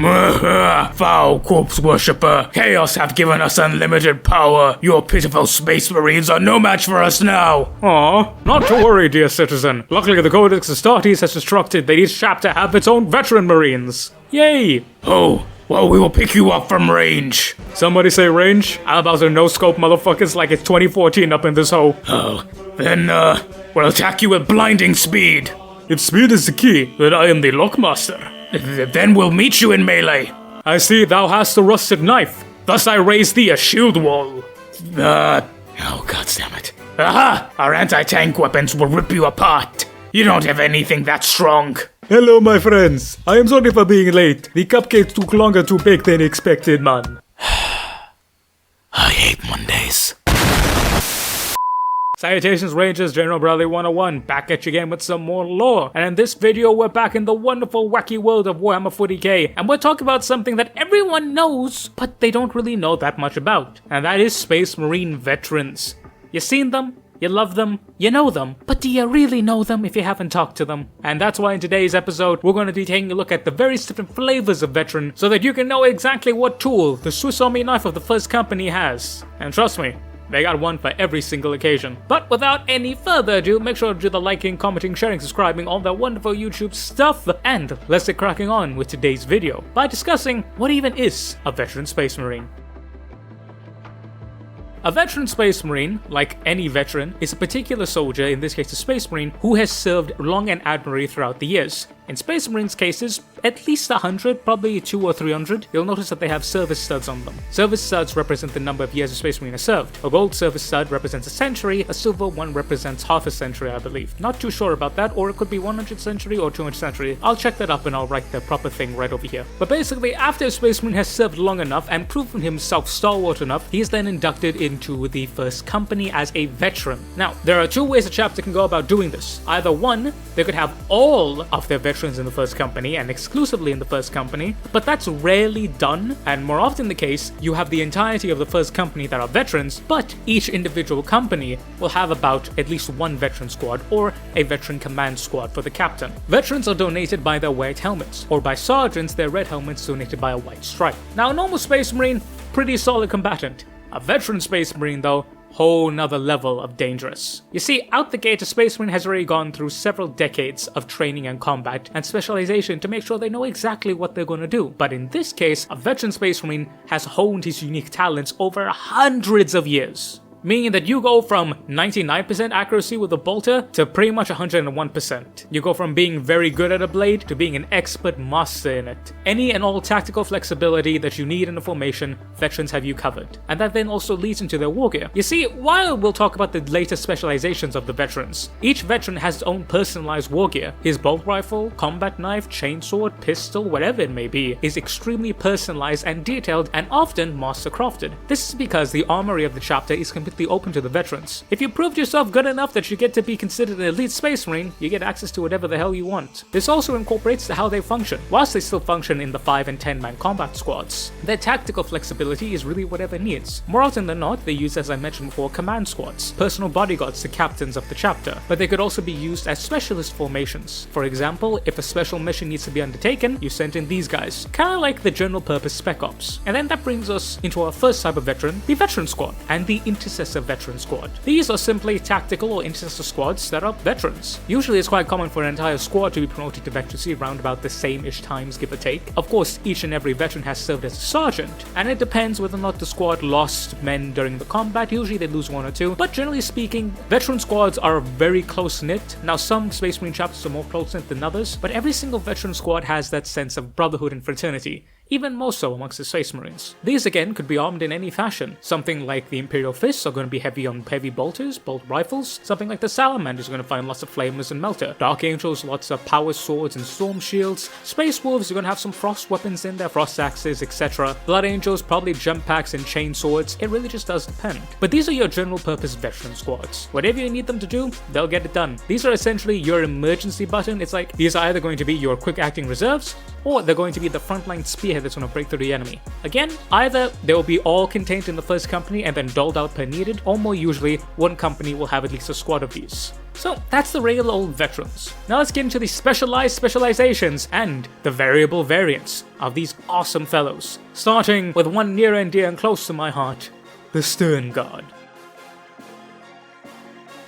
Foul corpse worshipper, Chaos have given us unlimited power. Your pitiful space marines are no match for us now. Aw, not to worry, dear citizen. Luckily the Codex Astartes has instructed that each chapter have its own veteran marines. Yay! Oh, well, we will pick you up from range. Somebody say range? I'm about to no-scope motherfuckers like it's 2014 up in this hole. Oh, then, we'll attack you with blinding speed. If speed is the key, Then I am the Lockmaster. Then we'll meet you in melee. I see thou hast a rusted knife. Thus I raise thee a shield wall. Oh, goddammit. Aha! Our anti-tank weapons will rip you apart. You don't have anything that strong. Hello, my friends. I am sorry for being late. The cupcakes took longer to bake than expected, man. I hate Mondays. Salutations Rangers, General Bradley 101, back at you again with some more lore. And in this video, we're back in the wonderful wacky world of Warhammer 40k, and we're talking about something that everyone knows, but they don't really know that much about. And that is Space Marine veterans. You seen them? You love them, you know them, but do you really know them if you haven't talked to them? And that's why in today's episode, we're going to be taking a look at the various different flavors of veteran, so that you can know exactly what tool the Swiss Army knife of the first company has. And trust me, they got one for every single occasion. But without any further ado, make sure to do the liking, commenting, sharing, subscribing, all that wonderful YouTube stuff, and let's get cracking on with today's video by discussing what even is a veteran Space Marine. A veteran Space Marine, like any veteran, is a particular soldier, in this case a Space Marine, who has served long and admirably throughout the years. In Space Marines' cases, at least 100, probably 200 or 300, you'll notice that they have service studs on them. Service studs represent the number of years a Space Marine has served. A gold service stud represents a century, a silver one represents half a century, I believe. Not too sure about that, or it could be 100th century or 200th century. I'll check that up and I'll write the proper thing right over here. But basically, after a Space Marine has served long enough and proven himself stalwart enough, he is then inducted into the first company as a veteran. Now, there are two ways a chapter can go about doing this. Either one, they could have all of their veterans in the first company and exclusively in the first company, but that's rarely done, and more often the case, you have the entirety of the first company that are veterans, but each individual company will have about at least one veteran squad or a veteran command squad for the captain. Veterans are donated by their white helmets, or by sergeants, their red helmets donated by a white stripe. Now, a normal Space Marine, pretty solid combatant. A veteran Space Marine though, whole nother level of dangerous. You see, out the gate, a Space Marine has already gone through several decades of training and combat and specialization to make sure they know exactly what they're going to do. But in this case, a veteran Space Marine has honed his unique talents over hundreds of years. Meaning that you go from 99% accuracy with a bolter to pretty much 101%. You go from being very good at a blade to being an expert master in it. Any and all tactical flexibility that you need in a formation, veterans have you covered. And that then also leads into their war gear. You see, while we'll talk about the latest specializations of the veterans, each veteran has his own personalized war gear. His bolt rifle, combat knife, chainsword, pistol, whatever it may be, is extremely personalized and detailed and often master crafted. This is because the armory of the chapter is completely open to the veterans. If you proved yourself good enough that you get to be considered an elite Space Marine, you get access to whatever the hell you want. This also incorporates how they function. Whilst they still function in the 5 and 10 man combat squads, their tactical flexibility is really whatever needs. More often than not, they use, as I mentioned before, command squads, personal bodyguards to captains of the chapter, but they could also be used as specialist formations. For example, if a special mission needs to be undertaken, you send in these guys, kinda like the general purpose Spec Ops. And then that brings us into our first type of veteran, the veteran squad, and the intercessor veteran squad. These are simply tactical or intercessor squads that are veterans. Usually it's quite common for an entire squad to be promoted to veterancy around about the same-ish times, give or take. Of course, each and every veteran has served as a sergeant, and it depends whether or not the squad lost men during the combat. Usually they lose one or two, but generally speaking, veteran squads are very close-knit. Now, some Space Marine chapters are more close-knit than others, but every single veteran squad has that sense of brotherhood and fraternity, even more so amongst the Space Marines. These again could be armed in any fashion. Something like the Imperial Fists are going to be heavy on heavy bolters, bolt rifles. Something like the Salamanders are going to find lots of flamers and melter. Dark Angels, lots of power swords and storm shields. Space Wolves are going to have some frost weapons in there, frost axes, etc. Blood Angels, probably jump packs and chain swords. It really just does depend. But these are your general purpose veteran squads. Whatever you need them to do, they'll get it done. These are essentially your emergency button. It's like these are either going to be your quick acting reserves, or they're going to be the frontline spearhead that's going to break through the enemy. Again, either they will be all contained in the first company and then doled out per needed, or more usually, one company will have at least a squad of these. So that's the regular old veterans. Now let's get into the specialized specializations and the variable variants of these awesome fellows. Starting with one near and dear and close to my heart, the Sternguard.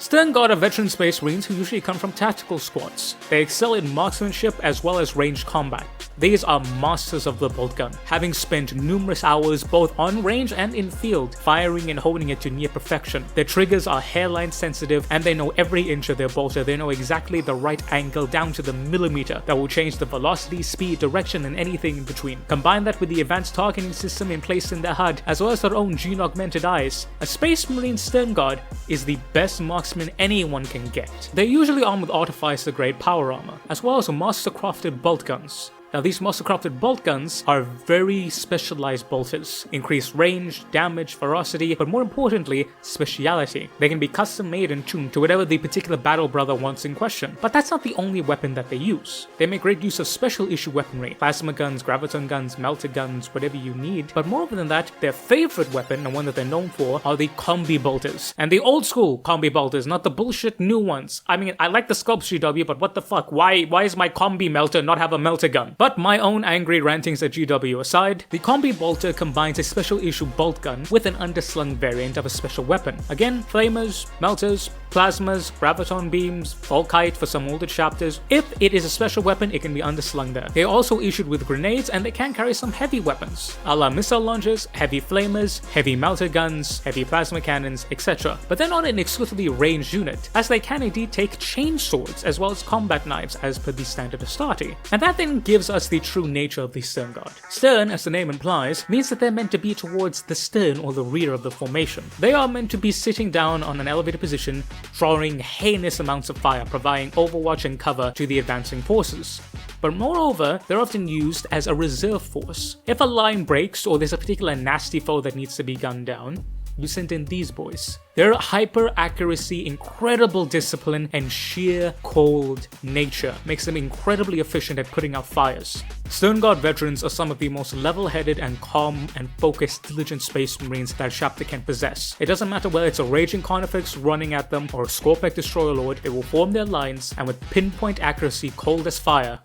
Sternguard are veteran Space Marines who usually come from tactical squads. They excel in marksmanship as well as ranged combat. These are masters of the bolt gun, having spent numerous hours both on range and in field, firing and holding it to near perfection. Their triggers are hairline sensitive and they know every inch of their bolter. They know exactly the right angle down to the millimeter that will change the velocity, speed, direction, and anything in between. Combine that with the advanced targeting system in place in their HUD, as well as their own gene-augmented eyes. A Space Marine Sternguard is the best marksman anyone can get. They're usually armed with Artificer-grade power armor, as well as master-crafted bolt guns. Now these master-crafted bolt guns are very specialized bolters. Increased range, damage, ferocity, but more importantly, speciality. They can be custom made and tuned to whatever the particular battle brother wants in question. But that's not the only weapon that they use. They make great use of special issue weaponry. Plasma guns, graviton guns, melter guns, whatever you need. But moreover than that, their favorite weapon, and one that they're known for, are the combi bolters. And the old school combi bolters, not the bullshit new ones. I mean, I like the sculpts GW, but what the fuck? Why is my combi melter not have a melter gun? But my own angry rantings at GW aside, the Combi Bolter combines a special issue bolt gun with an underslung variant of a special weapon. Again, flamers, melters, plasmas, graviton beams, Volkite for some older chapters. If it is a special weapon, it can be underslung there. They are also issued with grenades and they can carry some heavy weapons, a la missile launchers, heavy flamers, heavy melter guns, heavy plasma cannons, etc. But they're not an exclusively ranged unit, as they can indeed take chain swords as well as combat knives as per the standard Astarte. And that then gives us the true nature of the Sternguard. Stern, as the name implies, means that they're meant to be towards the stern or the rear of the formation. They are meant to be sitting down on an elevated position, drawing heinous amounts of fire, providing overwatch and cover to the advancing forces. But moreover, they're often used as a reserve force. If a line breaks or there's a particular nasty foe that needs to be gunned down, you send in these boys. Their hyper accuracy, incredible discipline, and sheer cold nature makes them incredibly efficient at putting out fires. Sternguard veterans are some of the most level-headed and calm and focused, diligent Space Marines that a chapter can possess. It doesn't matter whether it's a raging Carnifex running at them or a Scorpec Destroyer Lord, they will form their lines and with pinpoint accuracy, cold as fire.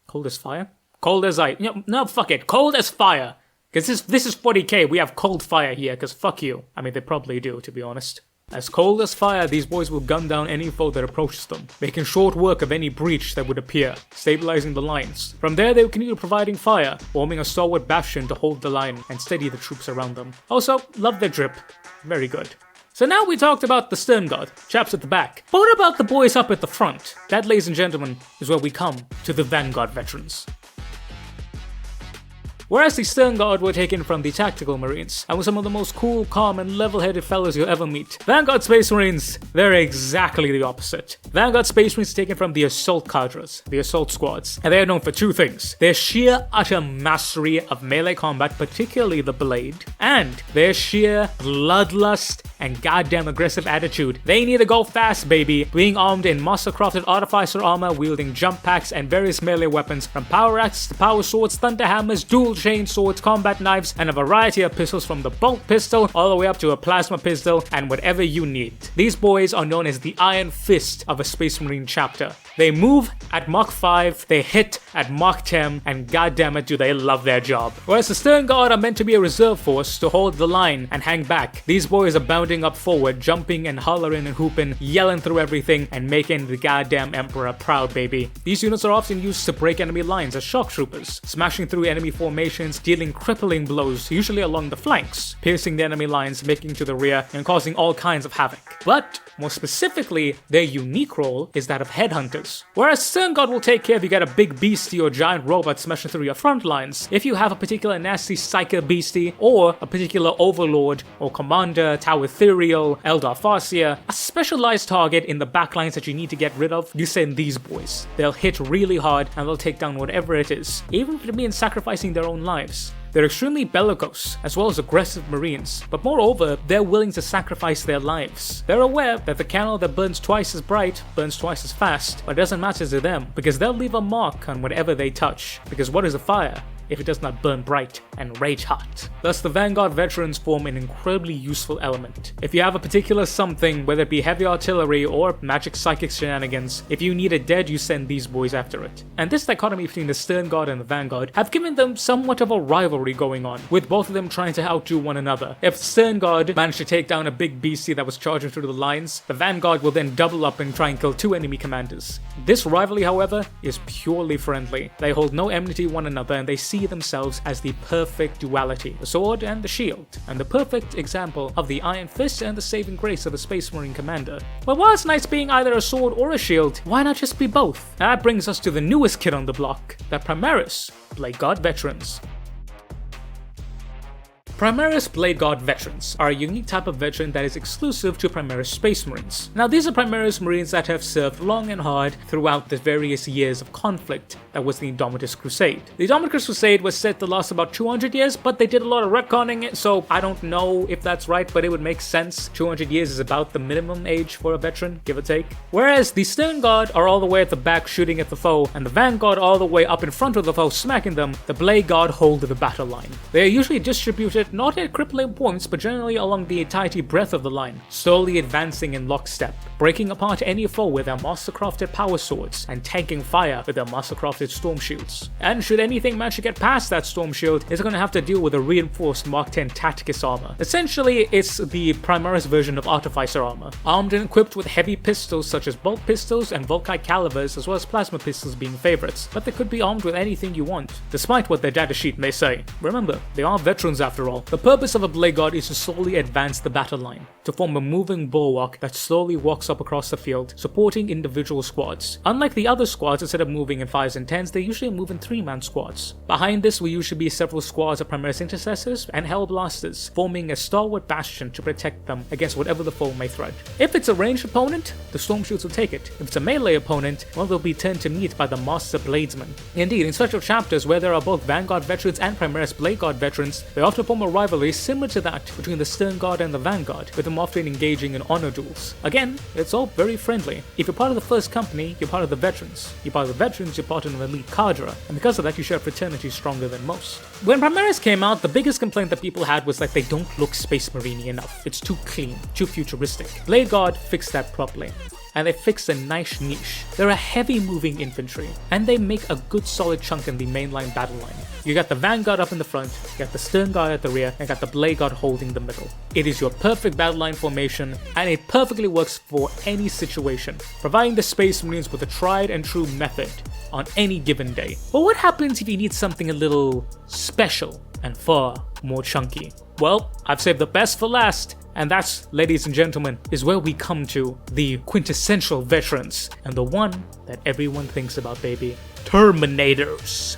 Cold as fire? Cold as ice. No, fuck it. Cold as fire. Because this is 40k, we have cold fire here, because fuck you. I mean, they probably do, to be honest. As cold as fire, these boys will gun down any foe that approaches them, making short work of any breach that would appear, stabilizing the lines. From there, they will continue providing fire, forming a stalwart bastion to hold the line and steady the troops around them. Also, love their drip. Very good. So now we talked about the Sternguard, chaps at the back. But what about the boys up at the front? That, ladies and gentlemen, is where we come to the Vanguard veterans. Whereas the Sternguard were taken from the Tactical Marines, and were some of the most cool, calm, and level-headed fellows you'll ever meet. Vanguard Space Marines, they're exactly the opposite. Vanguard Space Marines taken from the Assault Cadres, the Assault Squads, and they are known for two things: their sheer, utter mastery of melee combat, particularly the blade, and their sheer bloodlust and goddamn aggressive attitude. They need to go fast, baby, being armed in master-crafted Artificer armor, wielding jump packs and various melee weapons, from power axes to power swords, thunder hammers, dual chain swords, combat knives, and a variety of pistols from the bolt pistol all the way up to a plasma pistol and whatever you need. These boys are known as the Iron Fist of a Space Marine chapter. They move at Mach 5, they hit at Mach 10, and goddammit do they love their job. Whereas the Sternguard are meant to be a reserve force to hold the line and hang back, these boys are bounding up forward, jumping and hollering and hooping, yelling through everything, and making the goddamn Emperor proud, baby. These units are often used to break enemy lines as shock troopers, smashing through enemy formations, dealing crippling blows, usually along the flanks, piercing the enemy lines, making to the rear, and causing all kinds of havoc. But, more specifically, their unique role is that of headhunters. Whereas Sternguard will take care if you get a big beastie or giant robot smashing through your front lines, if you have a particular nasty Psyker beastie, or a particular Overlord, or Commander, Tau Ethereal, Eldar Farseer, a specialized target in the backlines that you need to get rid of, you send these boys. They'll hit really hard and they'll take down whatever it is, even if it means sacrificing their own lives. They're extremely bellicose, as well as aggressive marines, but moreover, they're willing to sacrifice their lives. They're aware that the candle that burns twice as bright burns twice as fast, but it doesn't matter to them, because they'll leave a mark on whatever they touch, because what is a fire if it does not burn bright and rage hot? Thus, the Vanguard veterans form an incredibly useful element. If you have a particular something, whether it be heavy artillery or magic psychic shenanigans, if you need it dead, you send these boys after it. And this dichotomy between the Sternguard and the Vanguard have given them somewhat of a rivalry going on, with both of them trying to outdo one another. If Sternguard managed to take down a big beastie that was charging through the lines, the Vanguard will then double up and try and kill 2 enemy commanders. This rivalry, however, is purely friendly. They hold no enmity to one another, and they see themselves as the perfect duality, the sword and the shield, and the perfect example of the iron fist and the saving grace of a Space Marine commander. But while it's nice being either a sword or a shield, why not just be both? That brings us to the newest kid on the block, the Primaris Bladeguard veterans. Primaris Bladeguard veterans are a unique type of veteran that is exclusive to Primaris Space Marines. Now, these are Primaris Marines that have served long and hard throughout the various years of conflict that was the Indomitus Crusade. The Indomitus Crusade was said to last about 200 years, but they did a lot of retconning it, so I don't know if that's right, but it would make sense. 200 years is about the minimum age for a veteran, give or take. Whereas the Sternguard are all the way at the back shooting at the foe, and the Vanguard all the way up in front of the foe smacking them, the Bladeguard hold the battle line. They are usually distributed not at crippling points, but generally along the entirety breadth of the line, slowly advancing in lockstep, breaking apart any foe with their master-crafted power swords, and tanking fire with their master-crafted storm shields. And should anything manage to get past that storm shield, it's going to have to deal with a reinforced Mark 10 Tacticus armor. Essentially, it's the Primaris version of Artificer armor, armed and equipped with heavy pistols such as bolt pistols and Volkite calibers, as well as plasma pistols being favorites, but they could be armed with anything you want, despite what their data sheet may say. Remember, they are veterans after all. The purpose of a Bladeguard is to slowly advance the battle line, to form a moving bulwark that slowly walks up across the field, supporting individual squads. Unlike the other squads, instead of moving in 5s and 10s, they usually move in 3-man squads. Behind this will usually be several squads of Primaris Intercessors and Hellblasters, forming a stalwart bastion to protect them against whatever the foe may threat. If it's a ranged opponent, the Storm Shields will take it. If it's a melee opponent, well, they'll be turned to meat by the Master Bladesman. Indeed, in special chapters where there are both Vanguard veterans and Primaris Bladeguard veterans, they often form a rivalry similar to that between the Sternguard and the Vanguard, with them often engaging in honor duels. Again, it's all very friendly. If you're part of the first company, you're part of the veterans. You're part of the veterans, you're part of an elite cadre, and because of that, you share a fraternity stronger than most. When Primaris came out, the biggest complaint that people had was that they don't look Space Marine enough. It's too clean, too futuristic. Bladeguard fixed that properly, and they fixed a nice niche. They're a heavy moving infantry, and they make a good solid chunk in the mainline battle line. You got the Vanguard up in the front, you got the Sternguard at the rear, and got the Bladeguard holding the middle. It is your perfect battle line formation, and it perfectly works for any situation, providing the Space Marines with a tried and true method on any given day. But what happens if you need something a little special and far more chunky? Well, I've saved the best for last, and that's, ladies and gentlemen, is where we come to the quintessential veterans, and the one that everyone thinks about, baby. Terminators.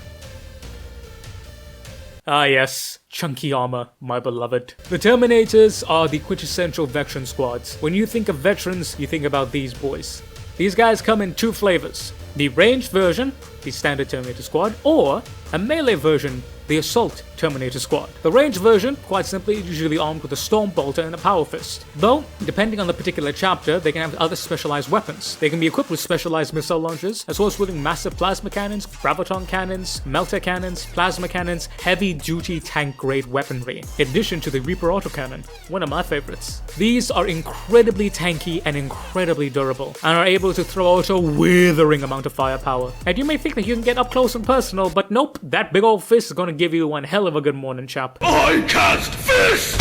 Ah yes, chunky armor, my beloved. The Terminators are the quintessential veteran squads. When you think of veterans, you think about these boys. These guys come in 2 flavors. The ranged version, the standard Terminator squad, or a melee version, the Assault Terminator Squad. The ranged version, quite simply, is usually armed with a Storm Bolter and a Power Fist. Though, depending on the particular chapter, they can have other specialized weapons. They can be equipped with specialized missile launchers, as well as wielding massive plasma cannons, graviton cannons, melter cannons, plasma cannons, heavy-duty tank-grade weaponry, in addition to the Reaper autocannon, one of my favorites. These are incredibly tanky and incredibly durable, and are able to throw out a withering amount of firepower. And you may think that you can get up close and personal, but nope, that big old fist is gonna give you one hell of a good morning, chap. I cast fist!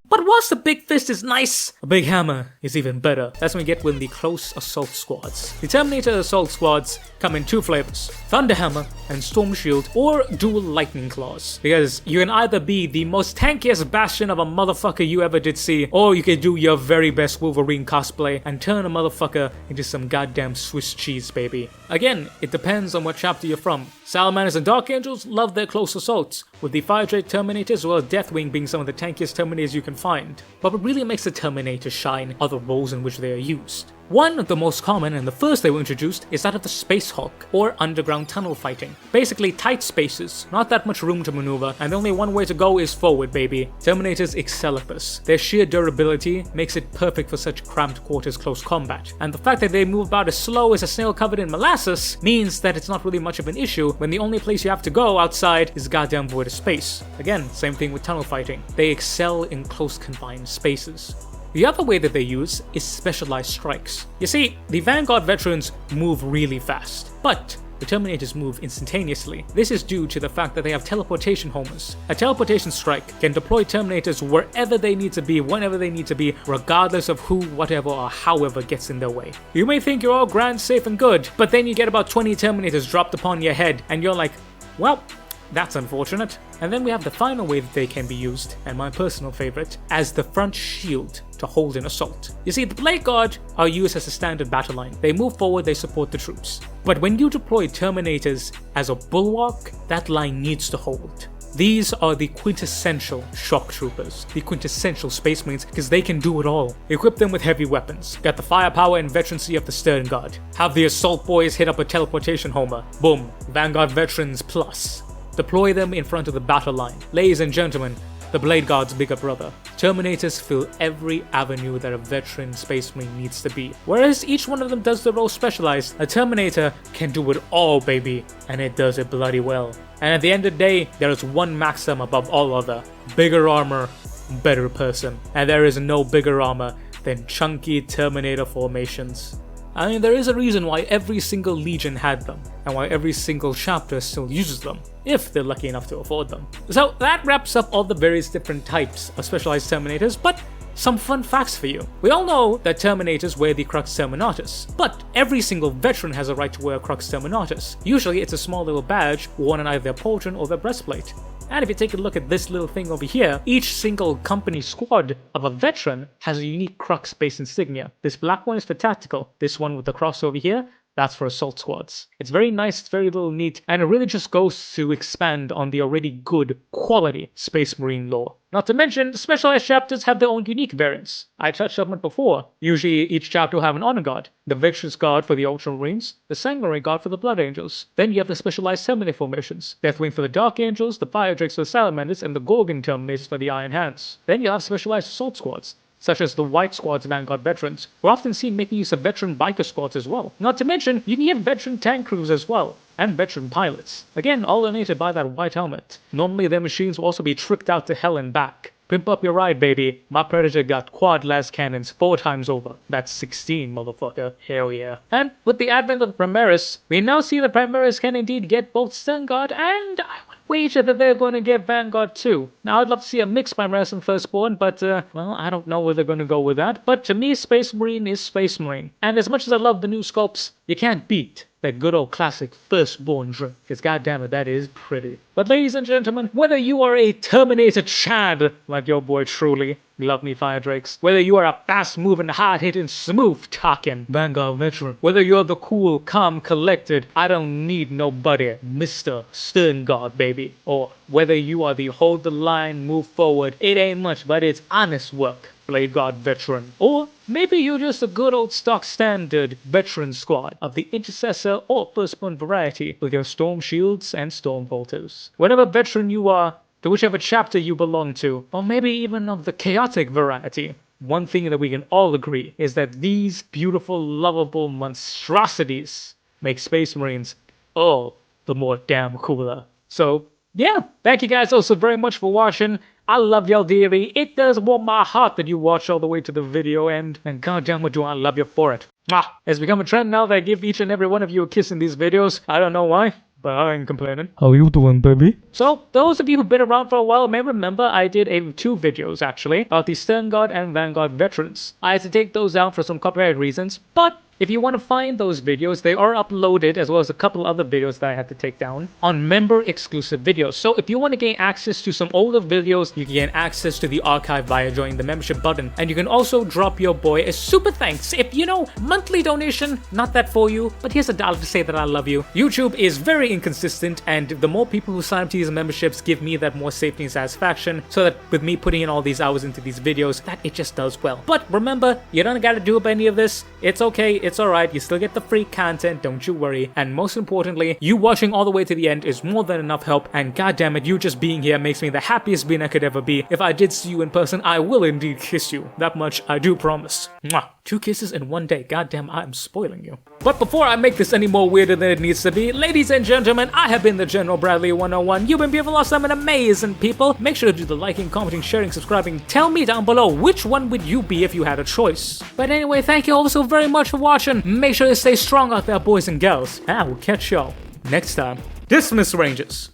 But whilst the big fist is nice, a big hammer is even better. That's when we get with the close assault squads. The Terminator assault squads come in 2 flavors, Thunderhammer and Storm Shield, or dual Lightning Claws. Because you can either be the most tankiest bastion of a motherfucker you ever did see, or you can do your very best Wolverine cosplay and turn a motherfucker into some goddamn Swiss cheese, baby. Again, it depends on what chapter you're from. Salamanders and Dark Angels love their close assaults, with the Fire Drake Terminators as well as Deathwing being some of the tankiest Terminators you can find. But what really makes the Terminator shine are the roles in which they are used. One of the most common and the first they were introduced is that of the Space Hulk, or underground tunnel fighting. Basically tight spaces, not that much room to maneuver, and only one way to go is forward, baby. Terminators excel at this. Their sheer durability makes it perfect for such cramped quarters close combat, and the fact that they move about as slow as a snail covered in molasses means that it's not really much of an issue when the only place you have to go outside is goddamn void of space. Again, same thing with tunnel fighting. They excel in close confined spaces. The other way that they use is specialized strikes. You see, the Vanguard veterans move really fast, but the Terminators move instantaneously. This is due to the fact that they have teleportation homers. A teleportation strike can deploy Terminators wherever they need to be, whenever they need to be, regardless of who, whatever, or however gets in their way. You may think you're all grand, safe, and good, but then you get about 20 Terminators dropped upon your head, and you're like, well, that's unfortunate. And then we have the final way that they can be used, and my personal favorite, as the front shield to hold an assault. You see, the Bladeguard are used as a standard battle line. They move forward, they support the troops. But when you deploy Terminators as a bulwark, that line needs to hold. These are the quintessential shock troopers, the quintessential space marines, because they can do it all. Equip them with heavy weapons, got the firepower and veterancy of the Sternguard. Have the assault boys hit up a teleportation homer. Boom, Vanguard veterans plus. Deploy them in front of the battle line. Ladies and gentlemen, the Bladeguard's bigger brother. Terminators fill every avenue that a veteran space marine needs to be. Whereas each one of them does the role specialized, a Terminator can do it all, baby, and it does it bloody well. And at the end of the day, there is one maxim above all other. Bigger armor, better person. And there is no bigger armor than chunky Terminator formations. I mean, there is a reason why every single legion had them, and why every single chapter still uses them, if they're lucky enough to afford them. So that wraps up all the various different types of specialized Terminators, but some fun facts for you. We all know that Terminators wear the Crux Terminatus, but every single veteran has a right to wear a Crux Terminatus. Usually it's a small little badge worn on either their pauldron or their breastplate. And if you take a look at this little thing over here, each single company squad of a veteran has a unique Crux-based insignia. This black one is for tactical. This one with the cross over here, that's for assault squads. It's very nice, it's very little neat, and it really just goes to expand on the already good quality Space Marine lore. Not to mention, the specialized chapters have their own unique variants. I touched on it before. Usually each chapter will have an honor guard. The Victor's Guard for the Ultramarines, the Sanguinary Guard for the Blood Angels. Then you have the specialized Terminator formations. Deathwing for the Dark Angels, the Fire Drakes for the Salamanders, and the Gorgon Terminators for the Iron Hands. Then you have specialized assault squads, such as the White Squad's Vanguard veterans. We're often seen making use of veteran biker squads as well. Not to mention, you can get veteran tank crews as well, and veteran pilots. Again, all donated by that white helmet. Normally their machines will also be tricked out to hell and back. Pimp up your ride, baby. My Predator got quad las cannons 4 times over. That's 16, motherfucker. Hell yeah. And with the advent of the Primaris, we now see the Primaris can indeed get both Sternguard and I would wager that they're going to get Vanguard too. Now, I'd love to see a mix Primaris and Firstborn, but, well, I don't know where they're going to go with that. But to me, Space Marine is Space Marine. And as much as I love the new sculpts, you can't beat that good old classic Firstborn drink, because goddammit, that is pretty. But ladies and gentlemen, whether you are a Terminator Chad, like your boy truly, love me Fire Drakes, whether you are a fast-moving, hard-hitting, smooth-talking Vanguard veteran, whether you're the cool, calm, collected, I don't need nobody, Mr. Sternguard, baby, or whether you are the hold the line, move forward, it ain't much, but it's honest work, Bladeguard veteran, or maybe you're just a good old stock standard veteran squad of the Intercessor or Firstborn variety with your Storm Shields and Storm Bolters. Whatever veteran you are, to whichever chapter you belong to, or maybe even of the chaotic variety, one thing that we can all agree is that these beautiful, lovable monstrosities make Space Marines all the more damn cooler. So, yeah, thank you guys also very much for watching. I love y'all dearly. It does warm my heart that you watched all the way to the video end, and goddamn do I love you for it. It's become a trend now that I give each and every one of you a kiss in these videos. I don't know why, but I ain't complaining. How you doing, baby? So, those of you who've been around for a while may remember I did 2 videos, actually, about the Sternguard and Vanguard veterans. I had to take those down for some copyright reasons, but If you want to find those videos, they are uploaded, as well as a couple other videos that I had to take down, on member-exclusive videos. So if you want to gain access to some older videos, you can gain access to the archive via joining the membership button. And you can also drop your boy a super thanks if, you know, monthly donation, not that for you, but here's $1 to say that I love you. YouTube is very inconsistent, and the more people who sign up to these memberships give me that more safety and satisfaction, so that with me putting in all these hours into these videos, that it just does well. But remember, you don't gotta do up any of this. It's okay. It's alright, you still get the free content, don't you worry. And most importantly, you watching all the way to the end is more than enough help, and goddammit, you just being here makes me the happiest being I could ever be. If I did see you in person, I will indeed kiss you. That much I do promise. Mwah. 2 kisses in 1 day. Goddamn, I'm spoiling you. But before I make this any more weirder than it needs to be, ladies and gentlemen, I have been the General Bradley 101. You've been beautiful, awesome, and amazing people. Make sure to do the liking, commenting, sharing, subscribing. Tell me down below, which one would you be if you had a choice? But anyway, thank you all so very much for watching. Make sure to stay strong out there, boys and girls. And I will catch y'all next time. Dismiss, Rangers.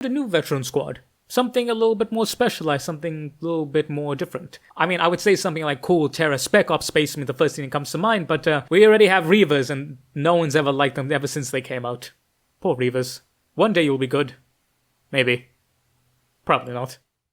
The new veteran squad. Something a little bit more specialized, something a little bit more different. I mean, I would say something like cool Terra Spec Ops Spaceman, the first thing that comes to mind, but we already have Reivers, and no one's ever liked them ever since they came out. Poor Reivers. One day you'll be good. Maybe. Probably not.